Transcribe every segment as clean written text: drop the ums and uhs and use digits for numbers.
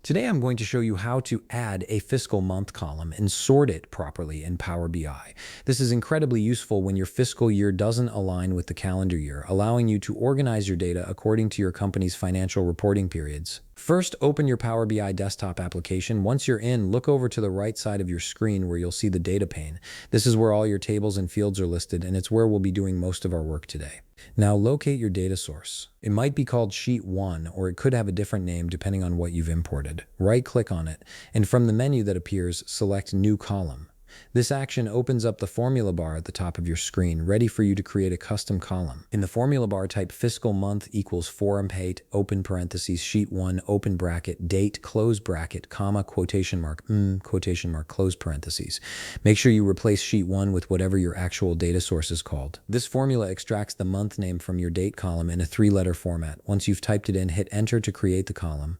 Today I'm going to show you how to add a fiscal month column and sort it properly in Power BI. This is incredibly useful when your fiscal year doesn't align with the calendar year, allowing you to organize your data according to your company's financial reporting periods. First, open your Power BI desktop application. Once you're in, look over to the right side of your screen where you'll see the data pane. This is where all your tables and fields are listed, and it's where we'll be doing most of our work today. Now locate your data source. It might be called Sheet 1, or it could have a different name depending on what you've imported. Right-click on it, and from the menu that appears, select New Column. This action opens up the formula bar at the top of your screen, ready for you to create a custom column. In the formula bar, type fiscal month equals Fahrenheit, open parentheses, sheet 1, open bracket, date, close bracket, comma, quotation mark, quotation mark, close parentheses. Make sure you replace sheet 1 with whatever your actual data source is called. This formula extracts the month name from your date column in a 3-letter format. Once you've typed it in, hit enter to create the column.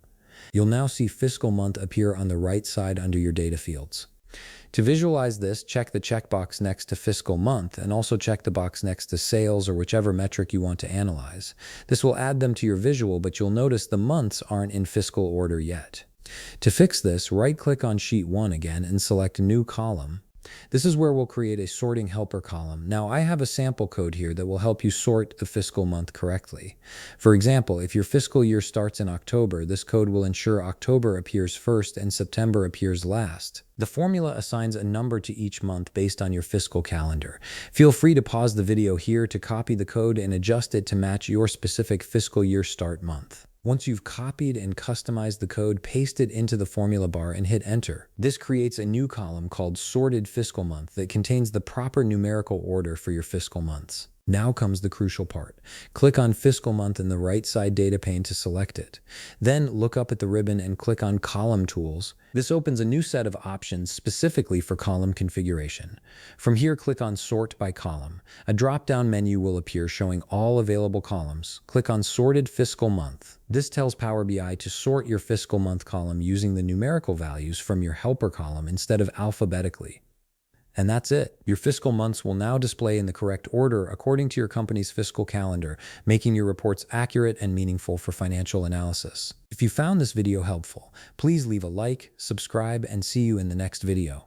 You'll now see fiscal month appear on the right side under your data fields. To visualize this, check the checkbox next to fiscal month and also check the box next to sales or whichever metric you want to analyze. This will add them to your visual, but you'll notice the months aren't in fiscal order yet. To fix this, right-click on Sheet 1 again and select New Column. This is where we'll create a sorting helper column. Now, I have a sample code here that will help you sort the fiscal month correctly. For example, if your fiscal year starts in October, this code will ensure October appears first and September appears last. The formula assigns a number to each month based on your fiscal calendar. Feel free to pause the video here to copy the code and adjust it to match your specific fiscal year start month. Once you've copied and customized the code, paste it into the formula bar and hit enter. This creates a new column called Sorted Fiscal Month that contains the proper numerical order for your fiscal months. Now comes the crucial part. Click on Fiscal Month in the right side data pane to select it. Then look up at the ribbon and click on Column Tools. This opens a new set of options specifically for column configuration. From here, click on Sort by Column. A drop-down menu will appear showing all available columns. Click on Sorted Fiscal Month. This tells Power BI to sort your fiscal month column using the numerical values from your helper column instead of alphabetically. And that's it. Your fiscal months will now display in the correct order according to your company's fiscal calendar, making your reports accurate and meaningful for financial analysis. If you found this video helpful, please leave a like, subscribe, and see you in the next video.